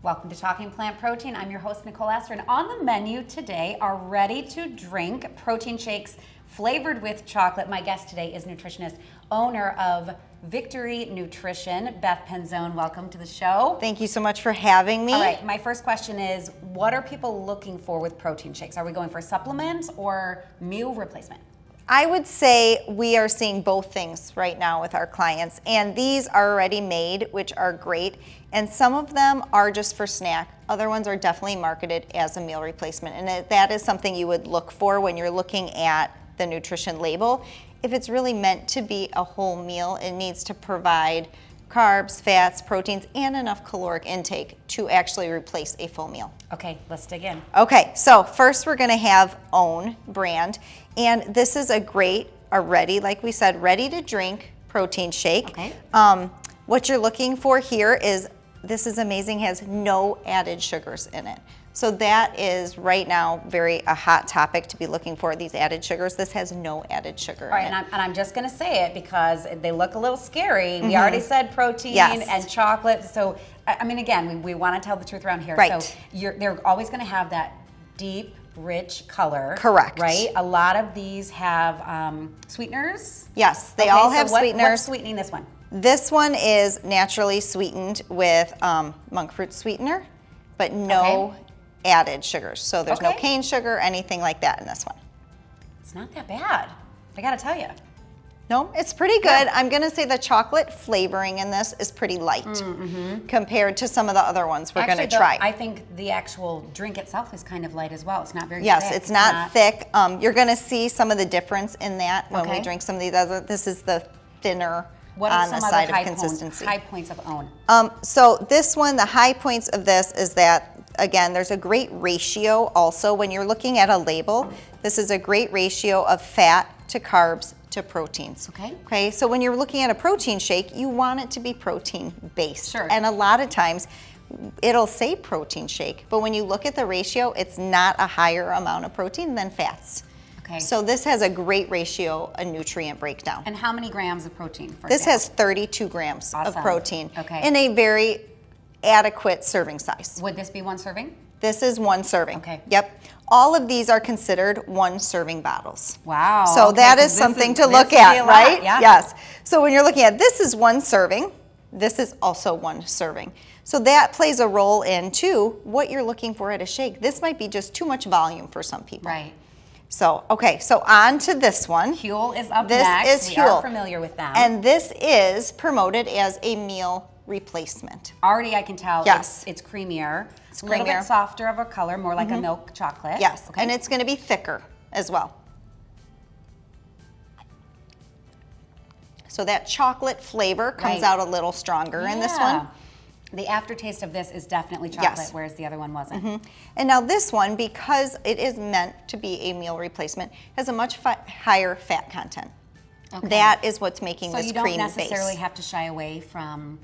Welcome to Talking Plant Protein. I'm your host, Nicole Astor, and on the menu today are ready-to-drink protein shakes flavored with chocolate. My guest today is nutritionist, owner of Victory Nutrition, Beth Penzone. Welcome to the show. Thank you so much for having me. All right, my first question is, what are people looking for with protein shakes? Are we going for supplements or meal replacement? I would say we are seeing both things right now with our clients, and these are already made, which are great, and some of them are just for snack. Other ones are definitely marketed as a meal replacement, and that is something you would look for when you're looking at the nutrition label. If it's really meant to be a whole meal, it needs to provide carbs, fats, proteins, and enough caloric intake to actually replace a full meal. Okay, let's dig in. Okay, so first we're gonna have Owyn brand, and this is a great, like we said, ready to drink protein shake. Okay. What you're looking for here is, this is amazing, has no added sugars in it. So that is right now a hot topic to be looking for, these added sugars. This has no added sugar All right, in it. and I'm just going to say it because they look a little scary. We already said protein and chocolate. So, I mean, again, we want to tell the truth around here. Right. So they're always going to have that deep, rich color. Correct. Right? A lot of these have sweeteners. Yes, they all have sweeteners. What's sweetening this one? This one is naturally sweetened with monk fruit sweetener, but no added sugars. So there's no cane sugar, anything like that in this one. It's not that bad, I gotta tell you. No, it's pretty good. Yeah. I'm gonna say the chocolate flavoring in this is pretty light compared to some of the other ones we're gonna try. I think the actual drink itself is kind of light as well. It's not very thick. Yes, it's not thick. You're gonna see some of the difference in that when we drink some of these other. This is the thinner on the side of consistency. High points of Owyn? So this one, the high points of this is that, again, there's a great ratio also. When you're looking at a label, this is a great ratio of fat to carbs to proteins. Okay, so when you're looking at a protein shake, you want it to be protein based. Sure. And a lot of times, it'll say protein shake, but when you look at the ratio, it's not a higher amount of protein than fats. Okay. So this has a great ratio, a nutrient breakdown. And how many grams of protein, for This example? has 32 grams of protein in a very adequate serving size. Would this be one serving? This is one serving. Okay. Yep. All of these are considered one serving bottles. Wow. So that is something to look at, right? Yeah. Yes. So when you're looking at this is one serving, this is also one serving. So that plays a role in too what you're looking for at a shake. This might be just too much volume for some people. Right. So, okay, so on to this one. Huel is up this next. This is Huel. We are familiar with them. And this is promoted as a meal replacement. Already I can tell it's creamier. It's a little bit softer of a color, more like a milk chocolate. Yes, and it's going to be thicker as well. So that chocolate flavor comes out a little stronger in this one. The aftertaste of this is definitely chocolate, whereas the other one wasn't. And now this one, because it is meant to be a meal replacement, has a much higher fat content. Okay. That is what's making this cream base. So you don't necessarily have to shy away from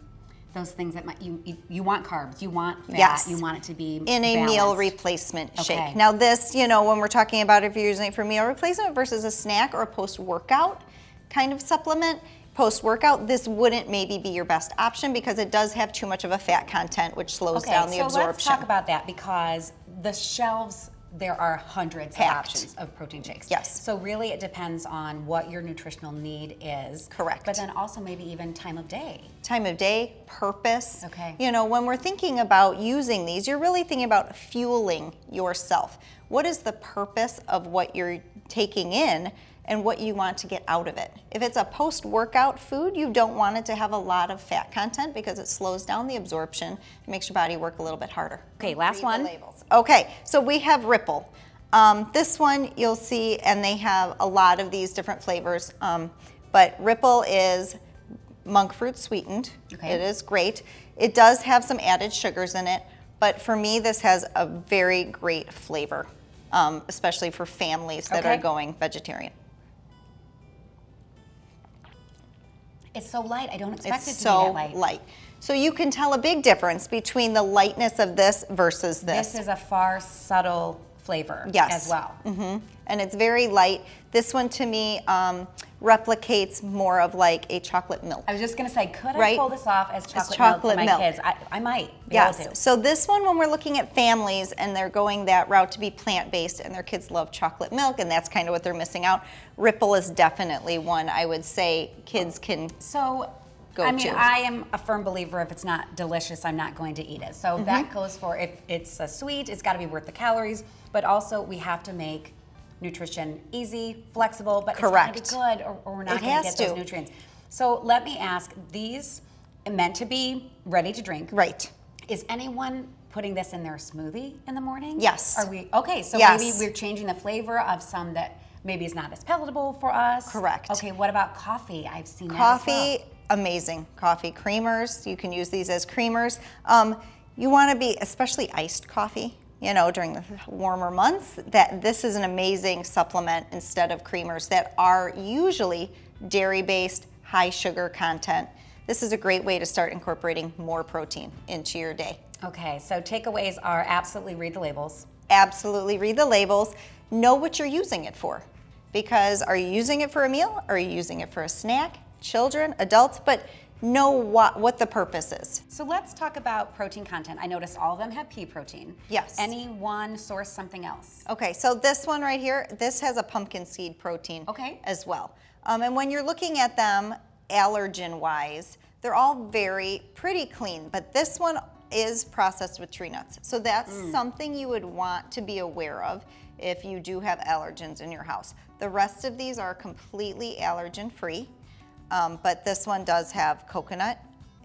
those things that you want carbs, you want fat, you want it to be in a balanced. meal replacement shake. Now this, when we're talking about if you're using it for meal replacement versus a snack or a post-workout kind of supplement, post-workout, this wouldn't maybe be your best option because it does have too much of a fat content, which slows down the absorption. Let's talk about that because the shelves, there are hundreds of options of protein shakes. Yes. So really it depends on what your nutritional need is. Correct. But then also maybe even time of day. Time of day, purpose. Okay. When we're thinking about using these, you're really thinking about fueling yourself. What is the purpose of what you're taking in and what you want to get out of it? If it's a post-workout food, you don't want it to have a lot of fat content because it slows down the absorption. It makes your body work a little bit harder. Okay, last one. Okay, so we have Ripple. This one you'll see, and they have a lot of these different flavors, but Ripple is monk fruit sweetened. It is great. It does have some added sugars in it, but for me this has a very great flavor, especially for families that are going vegetarian. It's so light. I don't expect it to be so that light. So you can tell a big difference between the lightness of this versus this. This is a far subtle flavor as well. And it's very light. This one to me replicates more of like a chocolate milk. I was just going to say, could I Right? pull this off as chocolate, chocolate milk for my milk. kids? I might be able to. Yes. So this one, when we're looking at families and they're going that route to be plant-based and their kids love chocolate milk and that's kind of what they're missing out, Ripple is definitely one I would say kids can go I mean, to. I am a firm believer if it's not delicious, I'm not going to eat it. So that goes for if it's a sweet, it's got to be worth the calories, but also we have to make nutrition easy, flexible, but Correct. it's got to be good or we're not It going to has get those to. nutrients. So let me ask, these meant to be ready to drink. Right. Is anyone putting this in their smoothie in the morning? Yes. Are we okay? So Yes. maybe we're changing the flavor of some that maybe is not as palatable for us. Correct. Okay. What about coffee? I've seen that as Coffee, well. amazing. Coffee creamers, you can use these as creamers. You want to be, especially iced coffee, you know, during the warmer months, that this is an amazing supplement instead of creamers that are usually dairy-based, high sugar content. This is a great way to start incorporating more protein into your day. Okay. So takeaways are absolutely read the labels. Absolutely read the labels. Know what you're using it for. Because are you using it for a meal? Are you using it for a snack? Children, adults, but know what the purpose is. So let's talk about protein content. I noticed all of them have pea protein. Yes. Any one source something else? Okay, so this one right here, this has a pumpkin seed protein as well. And when you're looking at them allergen-wise, they're all pretty clean, but this one is processed with tree nuts. So that's something you would want to be aware of if you do have allergens in your house. The rest of these are completely allergen-free, but this one does have coconut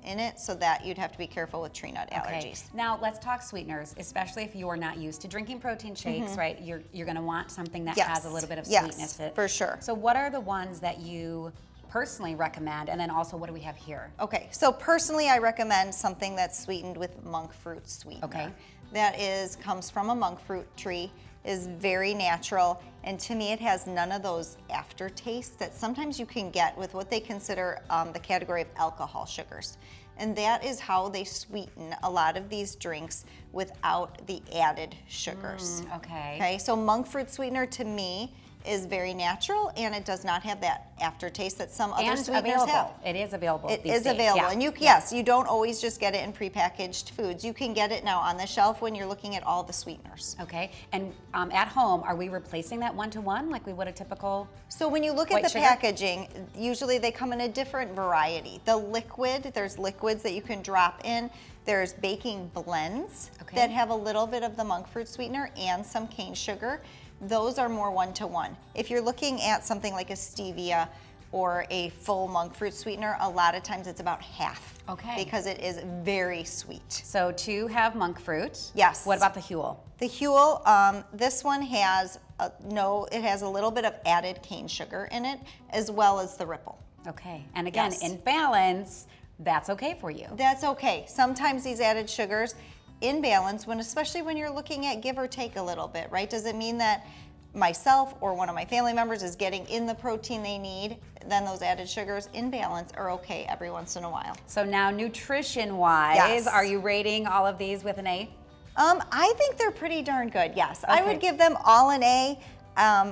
in it, so that you'd have to be careful with tree nut allergies. Now let's talk sweeteners, especially if you're not used to drinking protein shakes, right? You're going to want something that has a little bit of sweetness to it. For sure. So what are the ones that you personally recommend, and then also what do we have here? Okay, so personally I recommend something that's sweetened with monk fruit sweetener. Okay. That comes from a monk fruit tree, is very natural, and to me it has none of those aftertastes that sometimes you can get with what they consider the category of alcohol sugars. And that is how they sweeten a lot of these drinks without the added sugars. Okay, so monk fruit sweetener to me is very natural, and it does not have that aftertaste that some other sweeteners have. It is available. It these is days. available, Yeah. and yes, you don't always just get it in prepackaged foods. You can get it now on the shelf when you're looking at all the sweeteners. Okay, and at home, are we replacing that one-to-one like we would a typical? So when you look at white the sugar? packaging, usually they come in a different variety. The liquid, there's liquids that you can drop in. There's baking blends that have a little bit of the monk fruit sweetener and some cane sugar. Those are more one-to-one. If you're looking at something like a stevia or a full monk fruit sweetener, a lot of times it's about half. Okay. Because it is very sweet. So two have monk fruit. Yes. What about the Huel? The Huel, this one has it has a little bit of added cane sugar in it, as well as the Ripple. Okay, and again, Yes. in balance, that's okay for you. That's okay. Sometimes these added sugars in balance, especially when you're looking at give or take a little bit, right? Does it mean that myself or one of my family members is getting in the protein they need? Then those added sugars in balance are okay every once in a while. So now nutrition-wise, Yes. are you rating all of these with an A? I think they're pretty darn good, yes. I Okay. would give them all an A.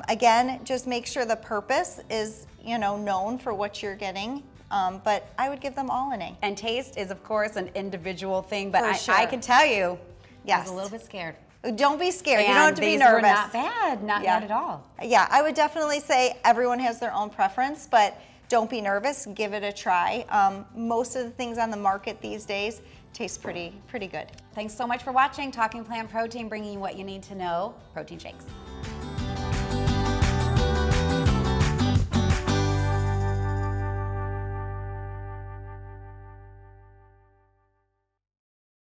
Again, just make sure the purpose is, known for what you're getting. But I would give them all an A. And taste is, of course, an individual thing, but For I sure. can tell you, I Yes. was a little bit scared. Don't be scared. You And don't have to be these nervous. were not bad, not bad at all. Yeah, I would definitely say everyone has their own preference, but don't be nervous. Give it a try. Most of the things on the market these days taste pretty good. Thanks so much for watching Talking Plant Protein, bringing you what you need to know, protein shakes.